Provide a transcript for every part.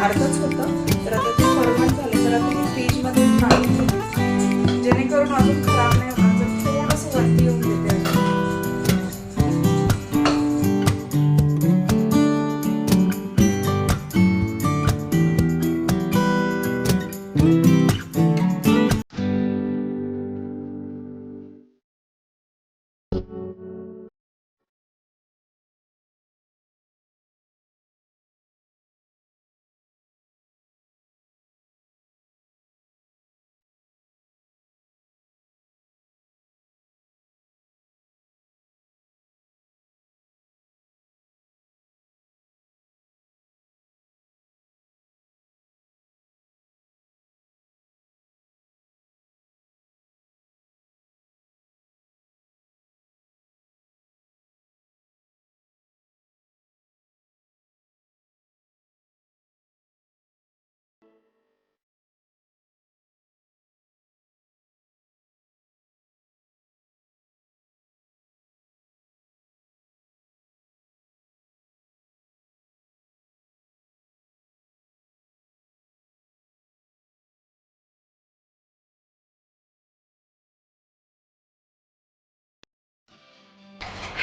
अर्धच होतं, तर आता ते फर्मंट झाले तर आता ते फ्रीजमध्ये काढून ठेवते, जेणेकरून अजून खराब नाही होणार. जर थोडंसं वरती येऊन देते.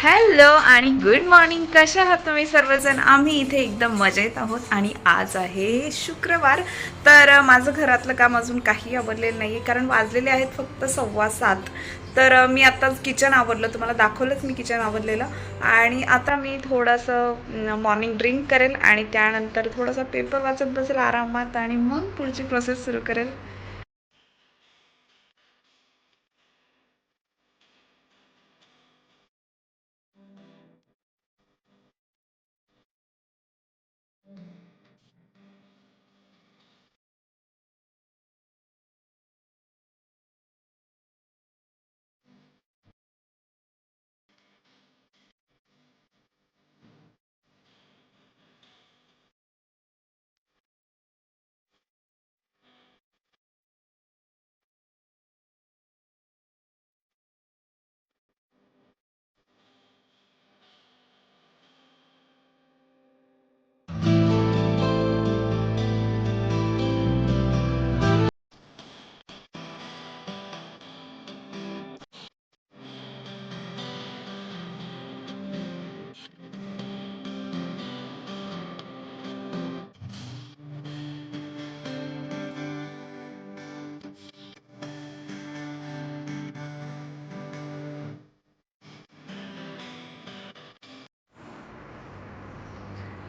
हॅलो आणि गुड मॉर्निंग. कशा आहात तुम्ही सर्वजण? आम्ही इथे एकदम मजेत आहोत आणि आज आहे शुक्रवार. तर माझं घरातलं काम अजून काही आवरलेलं नाही आहे, कारण वाजलेले आहेत फक्त 6:15. तर मी आत्ताच किचन आवरलं, तुम्हाला दाखवलंच मी किचन आवरलेलं. आणि आता मी थोडंसं मॉर्निंग ड्रिंक करेल आणि त्यानंतर थोडंसं पेपर वाचत बसेल आरामात आणि मग पुढची प्रोसेस सुरू करेल.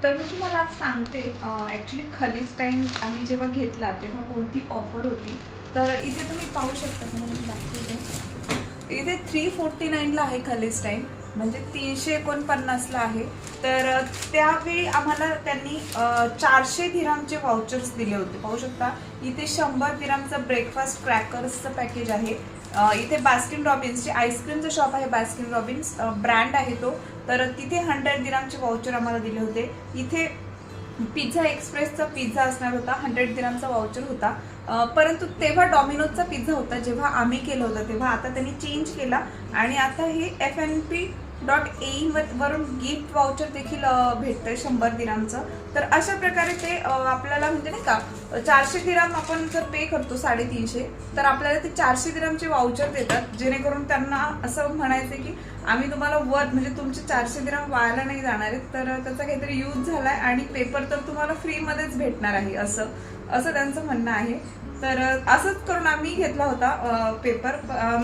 तर मी तुम्हाला आज सांगते, ॲक्च्युली खलिस्ताईन आम्ही जेव्हा घेतला तेव्हा कोणती ऑफर होती. तर इथे तुम्ही पाहू शकता, तुम्हाला दाखवते. इथे 349ला आहे खलिस्ताईन, म्हणजे 349ला आहे. तर त्यावेळी आम्हाला त्यांनी 400 दिरामचे वाउचर्स दिले होते. पाहू शकता इथे 100 दिरामचं ब्रेकफास्ट क्रॅकर्सचं पॅकेज आहे. इथे बास्किन रॉबिन्सचे आईस्क्रीमचं शॉप आहे. बास्किन रॉबिन्स ब्रँड आहे तो. तर तिथे 100 दिरामचे वाउचर आम्हाला दिले होते. इथे पिझ्झा एक्सप्रेसचा पिझ्झा असणार होता, 100 दिरामचा वाउचर होता. परंतु तेव्हा डॉमिनोजचा पिझ्झा होता जेव्हा आम्ही केलं होतं तेव्हा. आता त्यांनी चेंज केला आणि आता हे FNP in वरून गिफ्ट वाउचर देखील भेटतंय 100 दिरामचं. तर अशा प्रकारे ते आपल्याला म्हणजे नाही का 400 दिराम आपण जर पे करतो 350, तर आपल्याला ते 400 दिरामचे वाउचर देतात, जेणेकरून त्यांना असं म्हणायचं की आम्ही तुम्हाला म्हणजे तुमचे 400 दिराम वायाला नाही जाणार आहेत, तर त्याचा काहीतरी यूज झालाय आणि पेपर तर तुम्हाला फ्रीमध्येच भेटणार आहे असं त्यांचं म्हणणं आहे. तर असंच करून आम्ही घेतला होता पेपर.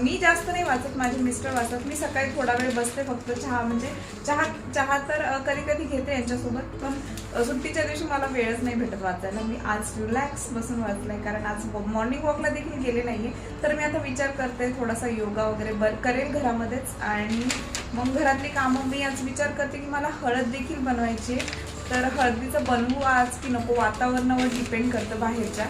मी जास्त नाही वाचत, माझे मिस्टर वाचत. मी सकाळी थोडा वेळ बसते फक्त चहा म्हणजे चहा तर कधी कधी घेते यांच्यासोबत, पण सुट्टीच्या दिवशी मला वेळच नाही भेटत वाचायला. मी आज रिलॅक्स बसून वाचलंय, कारण आज मॉर्निंग वॉकला देखील गेले नाहीये. तर मी आता विचार करते थोडासा योगा वगैरे करेल घरामध्येच, आणि मग घरातली कामं. मी आज विचार करते की मला हळद देखील बनवायची, तर हळदीचं बनवू आज की नको, वातावरणावर डिपेंड करतं बाहेरच्या.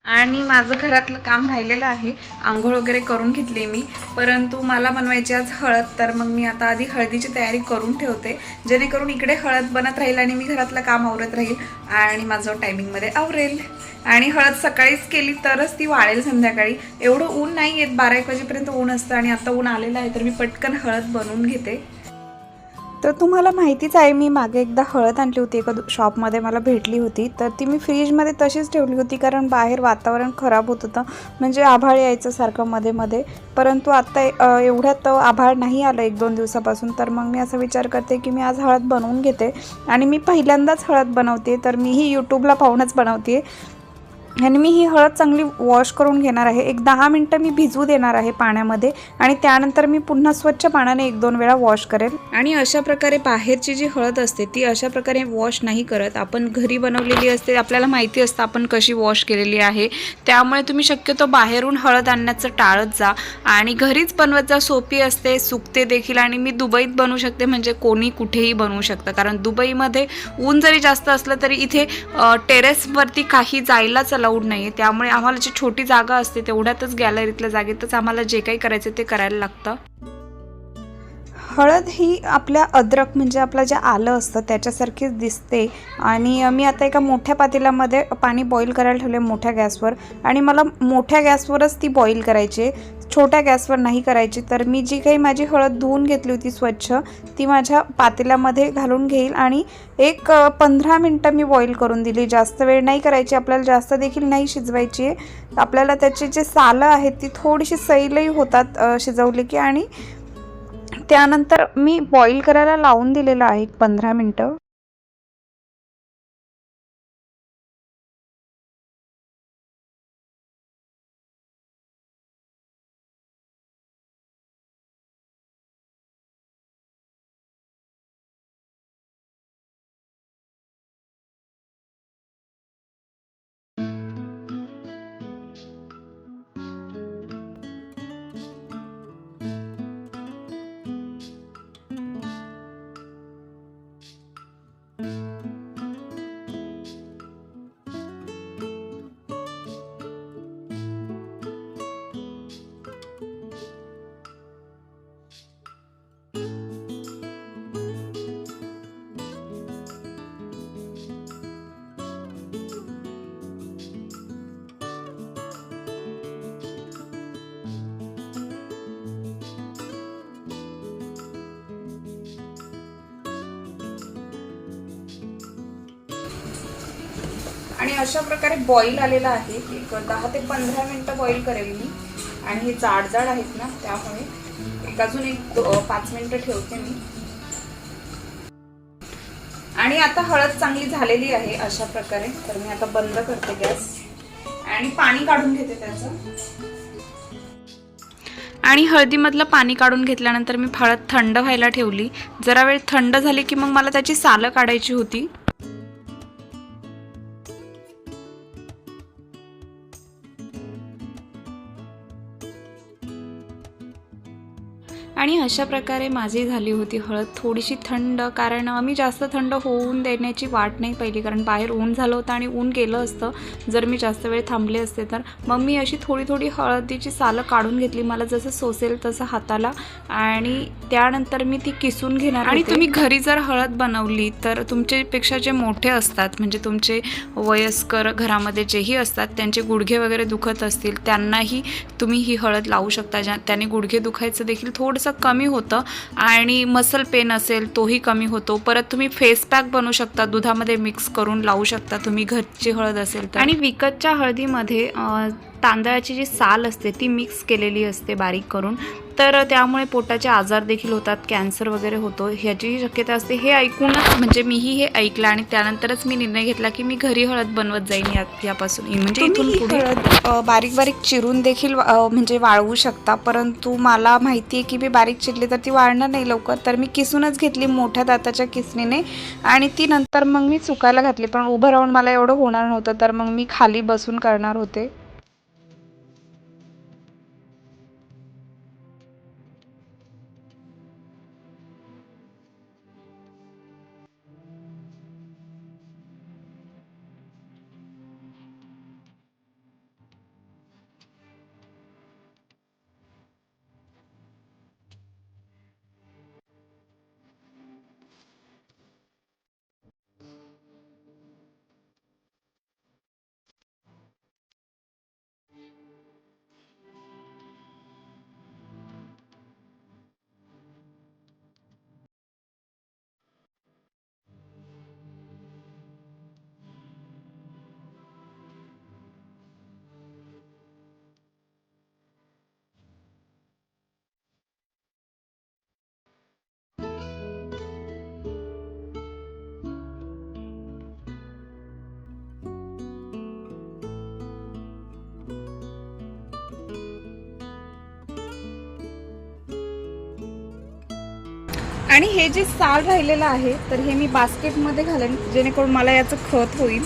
आणि माझं घरातलं काम राहिलेलं आहे. आंघोळ वगैरे करून घेतली मी, परंतु मला बनवायची आज हळद. तर मग मी आता आधी हळदीची तयारी करून ठेवते, जेणेकरून इकडे हळद बनत राहील आणि मी घरातलं काम आवरत राहील आणि माझं टायमिंगमध्ये आवरेल. आणि हळद सकाळीच केली तरच ती वाळेल संध्याकाळी. एवढं ऊन नाही येत, 12-1 वाजेपर्यंत ऊन असतं आणि आता ऊन आलेलं आहे, तर मी पटकन हळद बनवून घेते. तर तुम्हाला माहितीच आहे, मी मागे एकदा हळद आणली होती एका शॉपमध्ये, मला भेटली होती. तर ती मी फ्रीजमध्ये तशीच ठेवली होती, कारण बाहेर वातावरण खराब होत होतं, म्हणजे आभाळ यायचं सारखं मध्ये मध्ये. परंतु आत्ता एवढ्यात आभाळ नाही आलं 1-2 दिवसापासून. तर मग मी असा विचार करते की मी आज हळद बनवून घेते. आणि मी पहिल्यांदाच हळद बनवते, तर मीही यूट्यूबला पाहूनच बनवते. आणि मी ही हळद चांगली वॉश करून घेणार आहे. 10 मिनटं मी भिजवू देणार आहे पाण्यामध्ये, आणि त्यानंतर मी पुन्हा स्वच्छ पाण्याने 1-2 वेळा वॉश करेल. आणि अशा प्रकारे बाहेरची जी हळद असते ती अशा प्रकारे वॉश नाही करत, आपण घरी बनवलेली असते, आपल्याला माहिती असतं आपण कशी वॉश केलेली आहे. त्यामुळे तुम्ही शक्यतो बाहेरून हळद आणण्याचं टाळत जा आणि घरीच बनवत जा. सोपी असते, सुकते देखील. आणि मी दुबईत बनवू शकते, म्हणजे कोणी कुठेही बनवू शकतं, कारण दुबईमध्ये ऊन जरी जास्त असलं तरी इथे टेरेसवरती काही जायलाच अलाउड नाही आहे. त्यामुळे आम्हाला जी छोटी जागा असते तेवढ्यातच, गॅलरीतल्या जागेतच आम्हाला जे काही करायचं ते करायला लागतं. हळद ही आपल्या अद्रक म्हणजे आपलं जे आलं असतं त्याच्यासारखीच दिसते. आणि मी आता एका मोठ्या पातेल्यामध्ये पाणी बॉईल करायला ठेवले मोठ्या गॅसवर, आणि मला मोठ्या गॅसवरच ती बॉईल करायची आहे, छोट्या गॅसवर नाही करायची. तर मी जी काही माझी हळद धुवून घेतली होती स्वच्छ, ती माझ्या पातेल्यामध्ये घालून घेईल आणि एक 15 मिनटं मी बॉईल करून दिली. जास्त वेळ नाही करायची, आपल्याला जास्त देखील नाही शिजवायची आहे. आपल्याला त्याची जे सालं आहेत ती थोडीशी सैलही होतात शिजवली की. आणि त्यानंतर मी बॉईल करायला लावून दिलेलं आहे 15 मिनटं. आणि अशा प्रकारे बॉईल आलेला आहे. एक 10 ते 15 मिनटं बॉईल करेल मी. आणि हे जाड आहेत ना, त्यामुळे अजून 5 मिनटं ठेवते मी. आणि आता हळद चांगली झालेली आहे अशा प्रकारे. तर मी आता बंद करते गॅस आणि पाणी काढून घेते त्याचं. आणि हळदीमधलं पाणी काढून घेतल्यानंतर मी हळद थंड व्हायला ठेवली. जरा वेळ थंड झाली की मग मला त्याची सालं काढायची होती. आणि अशा प्रकारे माझी झाली होती हळद थोडीशी थंड, कारण मी जास्त थंड होऊन देण्याची वाट नाही पाहिली, कारण बाहेर ऊन झालं होतं आणि ऊन गेलं असतं जर मी जास्त वेळ थांबले असते तर. मग मी अशी थोडी थोडी हळदीची सालं काढून घेतली, मला जसं सोसेल तसं हाताला, आणि त्यानंतर मी ती किसून घेणार. आणि तुम्ही घरी जर हळद बनवली तर तुमच्यापेक्षा जे मोठे असतात, म्हणजे तुमचे वयस्कर घरामध्ये जेही असतात, त्यांचे गुडघे वगैरे दुखत असतील, त्यांनाही तुम्ही ही हळद लावू शकता. त्याने गुडघे दुखायचं देखील थोडंसं कमी होतं आणि मसल पेन असेल तोही कमी होतो. परत तुम्ही फेस पॅक बनवू शकता, दुधामध्ये मिक्स करून लावू शकता तुम्ही घरची हळद असेल तर. आणि विकतच्या हळदीमध्ये तांदळाची जी साल असते ती मिक्स केलेली असते बारीक करून, तर त्यामुळे पोटाचे आजार देखील होतात, कॅन्सर वगैरे होतो ह्याचीही शक्यता असते. हे ऐकूनच म्हणजे मीही हे ऐकलं आणि त्यानंतरच मी निर्णय घेतला की मी घरी हळद बनवत जाईन यापासून, म्हणजे इथून पुढे. हळद बारीक बारीक चिरून देखील म्हणजे वाळवू शकता, परंतु मला माहिती आहे की मी बारीक चिरली तर ती वाळणार नाही लवकर, तर मी किसूनच घेतली मोठ्या दाताच्या किसणीने आणि ती नंतर मग मी सुकायला घातली. पण उभं राहून मला एवढं होणार नव्हतं, तर मग मी खाली बसून करणार होते. आणि हे जे साल राहिलेलं आहे तर हे मी बास्केटमध्ये घालेन, जेणेकरून मला याचं खत होईल.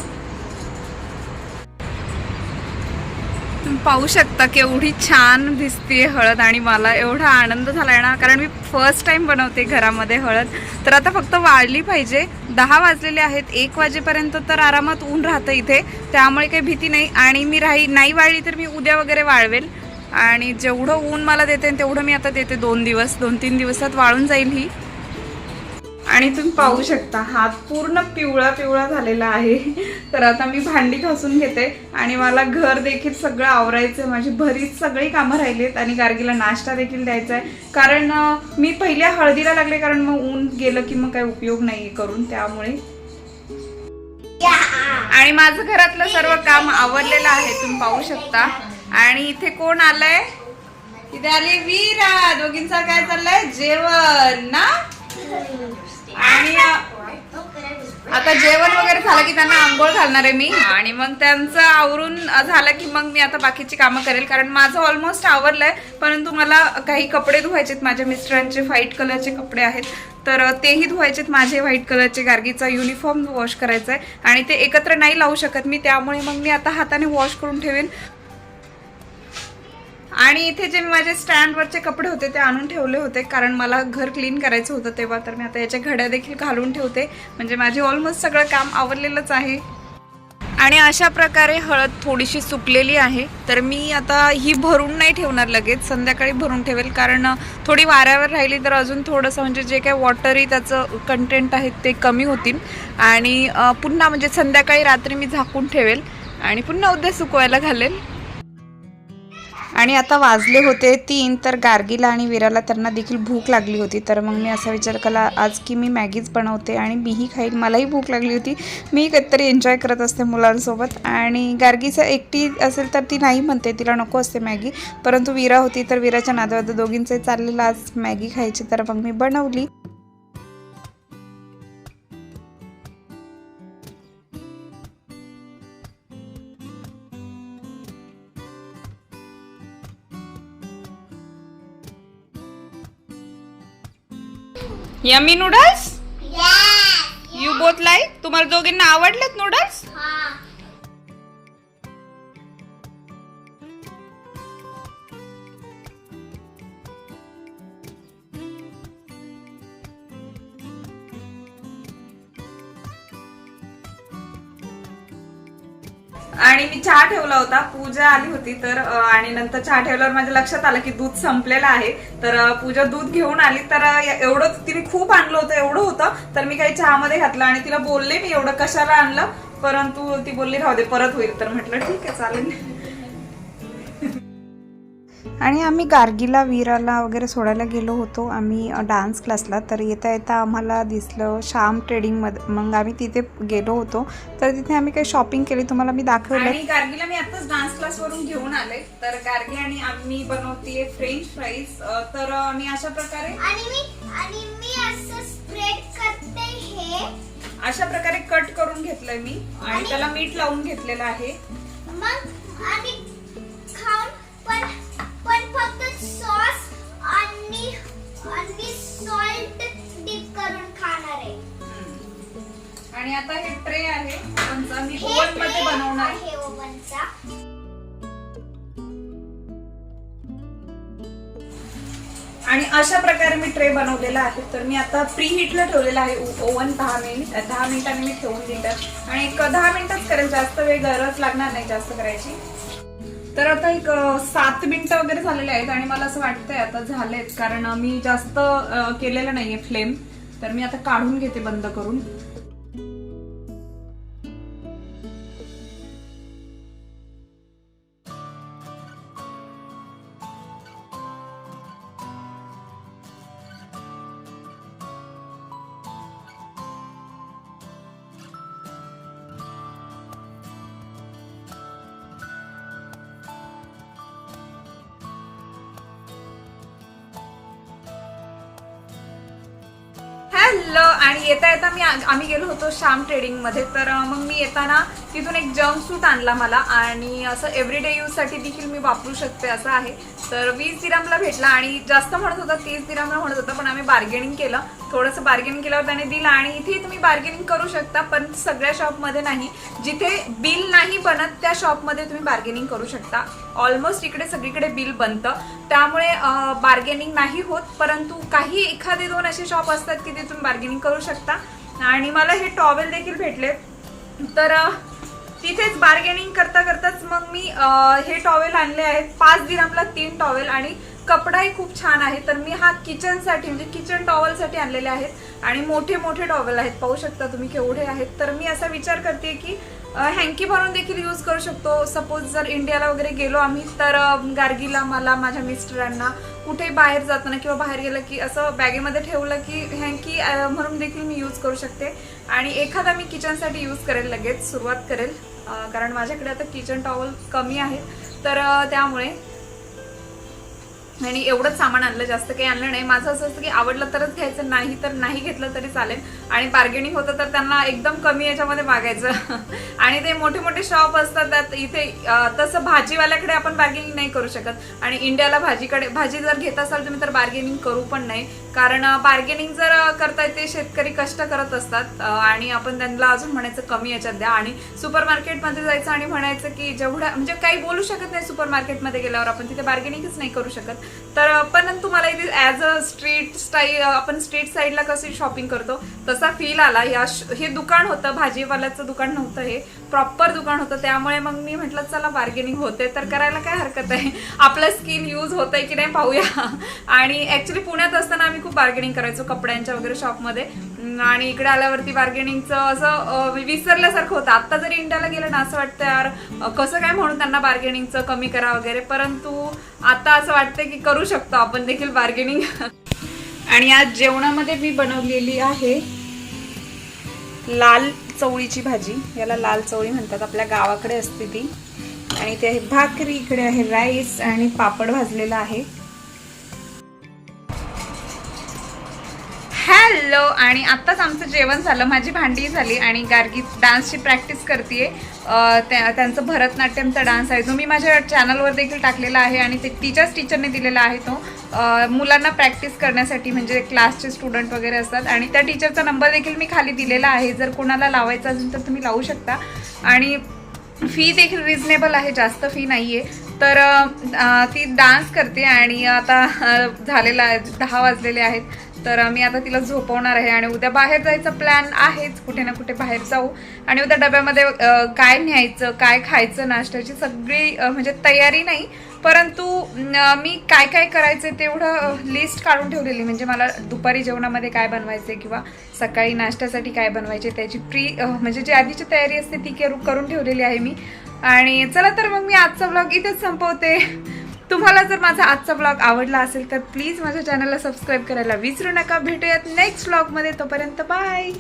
तुम्ही पाहू शकता केवढी छान दिसते हळद, आणि मला एवढा आनंद झाला ना, कारण मी फर्स्ट टाइम बनवते घरामध्ये हळद. तर आता फक्त वाळली पाहिजे. 10 वाजलेले आहेत, 1 वाजेपर्यंत तर आरामात ऊन राहतं इथे, त्यामुळे काही भीती नाही. आणि मी नाही वाळली तर मी उद्या वगैरे वाळवेल, आणि जेवढं ऊन मला देते तेवढं मी आता देते. 2-3 दिवसात वाळून जाईल ही. आणि तुम्ही पाहू शकता हात पूर्ण पिवळा पिवळा झालेला आहे. तर आता मी भांडी घासून घेते आणि मला घर देखील सगळं आवरायचं, माझी बरीच सगळी कामं राहिलीत आणि गार्गीला नाश्ता देखील द्यायचा आहे. कारण मी पहिल्या हळदीला लागले, कारण मग ऊन गेलं की मग काही उपयोग नाही करून, त्यामुळे. आणि माझं घरातलं सर्व काम आवरलेलं आहे, तुम्ही पाहू शकता. आणि इथे कोण आलंय? इथे आली वीरा. दोघींचा काय चाललंय? जेवण ना. आणि आता जेवण वगैरे झालं की त्यांना आंघोळ घालणार आहे मी, आणि मग त्यांचं आवरून झालं की मग मी आता बाकीची कामं करेल. कारण माझं ऑलमोस्ट आवरलंय, परंतु मला काही कपडे धुवायचेत. माझ्या मिस्टरांचे व्हाईट कलरचे कपडे आहेत, तर तेही धुवायचेत. माझे व्हाईट कलरचे गार्गीचा युनिफॉर्म वॉश करायचा आहे, आणि ते एकत्र नाही लावू शकत मी, त्यामुळे मग मी आता हाताने वॉश करून ठेवेन. आणि इथे जे माझे स्टँडवरचे कपडे होते ते आणून ठेवले होते, कारण मला घर क्लीन करायचं होतं तेव्हा. तर मी आता याच्या घड्या देखील घालून ठेवते, म्हणजे माझे ऑलमोस्ट सगळं काम आवरलेलंच आहे. आणि अशा प्रकारे हळद थोडीशी सुकलेली आहे, तर मी आता ही भरून नाही ठेवणार लगेच, संध्याकाळी भरून ठेवेल. कारण थोडी वाऱ्यावर राहिली तर अजून थोडंसं म्हणजे जे काय वॉटरी त्याचं कंटेंट आहे ते कमी होतील, आणि पुन्हा म्हणजे संध्याकाळी रात्री मी झाकून ठेवेल आणि पुन्हा उद्या सुकवायला घालेल. आणि आता वाजले होते 3, तर गार्गीला आणि वीराला त्यांना देखील भूक लागली होती. तर मग मी असा विचार केला आज की मी मॅगीच बनवते आणि मीही खाईन, मलाही भूक लागली होती. मी काहीतरी एन्जॉय करत असते मुलांसोबत. आणि गार्गीचं एकटी असेल तर ती नाही म्हणते, तिला नको असते मॅगी, परंतु वीरा होती तर वीराच्या नादात दोघींचे चाललेलं आज मॅगी खायची, तर मग मी बनवली. Yummy noodles. You both like. तुम्हाला दोघींना आवडलेत नूडल्स? आणि मी चहा ठेवला होता, पूजा आली होती तर आणि नंतर चहा ठेवल्यावर माझ्या लक्षात आलं की दूध संपलेलं आहे. तर पूजा दूध घेऊन आली तर एवढं तिने खूप आणलं होतं, एवढं होतं. तर मी काही चहामध्ये घातलं आणि तिला बोलले मी एवढं कशाला आणलं, परंतु ती बोलली राहू दे परत होईल. तर म्हटलं ठीक आहे चालेल. आणि आम्ही गार्गीला वीराला वगैरे सोडायला गेलो होतो आम्ही डान्स क्लासला. तर येता येता आम्हाला दिसलं श्याम ट्रेडिंगमध्ये, मग आम्ही तिथे गेलो होतो. तर तिथे आम्ही काही शॉपिंग केली, तुम्हाला मी दाखवलं. आणि गार्गीला मी आताच डान्स क्लास वरून घेऊन आले. तर गार्गी आणि आम्ही बनवतीये फ्रेंच फ्राईज. तर मी अशा प्रकारे आणि मी असं स्प्रेड करते हे, अशा प्रकारे कट करून घेतलंय मी आणि त्याला मीठ लावून घेतलेलं आहे. मग आणि खाऊन पण फक्त सॉस आणि सॉल्ट डिप करून खाणार आहे. आणि आता हे ट्रे आहे ओव्हनचा, मी हे ओव्हन मध्ये tray बनवणार. आहे ओव्हनचा. आणि अशा प्रकारे मी ट्रे बनवलेला आहे. तर मी आता प्री हीटला ठेवलेला आहे ओव्हन. 10 मिनिटांनी मी ठेवून दिलं आणि एक 10 मिनिटच करेल, जास्त वेळ गरज लागणार नाही जास्त करायची. तर आता एक 7 मिनिटं वगैरे झालेले आहेत आणि मला असं वाटतंय आता झालेत, कारण मी जास्त केलेलं नाहीये फ्लेम. तर मी आता काढून घेते बंद करून. हॅलो. आणि येता येता आम्ही गेलो होतो श्याम ट्रेडिंग मध्ये. तर मग मी येताना तिथून एक जम्प सूट आणला मला आणि असं एव्हरीडे यूज साठी देखील मी वापरू शकते असं आहे. तर 20 दिरामला भेटला आणि जास्त म्हणत होता, 30 दिरामला म्हणत होता, पण आम्ही बार्गेनिंग केलं. थोडंसं बार्गेनिंग केल्यावर त्याने दिला. आणि इथे तुम्ही बार्गेनिंग करू शकता, पण सगळ्या शॉपमध्ये नाही. जिथे बिल नाही बनत त्या शॉपमध्ये तुम्ही बार्गेनिंग करू शकता. ऑलमोस्ट इकडे सगळीकडे बिल बनतं, त्यामुळे बार्गेनिंग नाही होत. परंतु काही एखादे 2 असे शॉप असतात की ते तुम्ही बार्गेनिंग करू शकता. आणि मला हे टॉवेल देखील भेटले. तर तिथेच बार्गेनिंग करता करताच मग मी हे टॉवेल आणले आहेत. 5 दिरामला 3 टॉवेल आणि कपडाही खूप छान आहे. तर मी हा किचनसाठी म्हणजे किचन टॉवेलसाठी आणलेले आहेत आणि मोठे मोठे टॉवेल आहेत, पाहू शकता तुम्ही केवढे आहेत. तर मी असा विचार करते की हँकी बनवून देखील यूज करू शकतो. सपोज जर इंडियाला वगैरे गेलो आम्ही तर गार्गीला, मला, माझ्या मिस्टरांना कुठे बाहेर जाताना किंवा बाहेर गेलं की असं बॅगेमध्ये ठेवलं की हँकी म्हणून देखील मी यूज करू शकते. आणि एखादा मी किचनसाठी यूज करेल, लगेच सुरुवात करेल, कारण माझ्याकडे आता किचन टॉवेल कमी आहेत. तर त्यामुळे आणि एवढंच सामान आणलं, जास्त काही आणलं नाही. माझं असं असतं की आवडलं तरच घ्यायचं, नाही तर नाही घेतलं तरी चालेल. आणि बार्गेनिंग होतं तर त्यांना एकदम कमी याच्यामध्ये मागायचं. आणि ते मोठे मोठे शॉप असतात त्यात इथे तसं भाजीवाल्याकडे आपण बार्गेनिंग नाही करू शकत. आणि इंडियाला भाजी जर घेत असाल तुम्ही तर बार्गेनिंग करू पण नाही, कारण बार्गेनिंग जर करताय ते शेतकरी कष्ट करत असतात आणि आपण त्यांना अजून म्हणायचं कमी याच्यात द्या. आणि सुपर मार्केटमध्ये जायचं आणि म्हणायचं की जेवढ्या म्हणजे काही बोलू शकत नाही. सुपर मार्केटमध्ये गेल्यावर आपण तिथे बार्गेनिंगच नाही करू शकत. तर पण तुम्हाला इथे ॲज अ स्ट्रीट स्टाईल, आपण स्ट्रीट साईडला कशी शॉपिंग करतो तसा फील आला. हे दुकान होतं, भाजीवाल्याचं दुकान नव्हतं, हे प्रॉपर दुकान होतं. त्यामुळे मग मी म्हटलं चला बार्गेनिंग होते तर करायला काय हरकत आहे, आपलं स्किल यूज होतंय की नाही पाहूया. आणि ऍक्च्युली पुण्यात असताना आम्ही खूप बार्गेनिंग करायचो कपड्यांच्या वगैरे शॉपमध्ये. आणि इकडे आल्यावरती बार्गेनिंगचं असं विसरल्यासारखं होतं. आता जरी इंडियाला गेलं ना असं वाटतं यार कसं काय म्हणून त्यांना बार्गेनिंगचं कमी करा वगैरे, परंतु आता असं वाटतं की करू शकतो आपण देखील बार्गेनिंग. आणि आज जेवणामध्ये मी बनवलेली आहे लाल चवळीची भाजी. याला लाल चवळी म्हणतात, आपल्या गावाकडे असते ती. आणि ते आहे भाकरी, इकडे आहे राईस आणि पापड भाजलेला आहे. हॅलो. आणि आत्ताच आमचं जेवण झालं, माझी भांडी झाली आणि गार्गी डान्सची प्रॅक्टिस करते. त्यांचं भरतनाट्यमचा डान्स आहे जो मी माझ्या चॅनलवर देखील टाकलेला आहे आणि ते टीचरने दिलेला आहे तो मुलांना प्रॅक्टिस करण्यासाठी, म्हणजे क्लासचे स्टुडंट वगैरे असतात. आणि त्या टीचरचा नंबर देखील मी खाली दिलेला आहे, जर कोणाला लावायचा असेल तर तुम्ही लावू शकता. आणि फी देखील रिजनेबल आहे, जास्त फी नाही आहे. तर ती डान्स करते आणि आता झालेला आहे 10 वाजलेले आहेत. तर मी आता तिला झोपवणार आहे आणि उद्या बाहेर जायचा प्लॅन आहेच, कुठे ना कुठे बाहेर जाऊ. आणि उद्या डब्यामध्ये काय न्यायचं, काय खायचं, नाश्त्याची सगळी म्हणजे तयारी नाही, परंतु मी काय काय करायचं तेवढं लिस्ट काढून ठेवलेली. म्हणजे मला दुपारी जेवणामध्ये काय बनवायचे किंवा सकाळी नाश्त्यासाठी काय बनवायचे त्याची म्हणजे जी आधीची तयारी असते ती करून ठेवलेली आहे मी. आणि चला तर मग मी आजचा व्लॉग इथेच संपवते. तुम्हाला जर माझा आजचा व्लॉग आवडला असेल तर प्लीज माझ्या चॅनलला सबस्क्राईब करायला विसरू नका. भेटूयात नेक्स्ट व्लॉगमध्ये, तोपर्यंत बाय.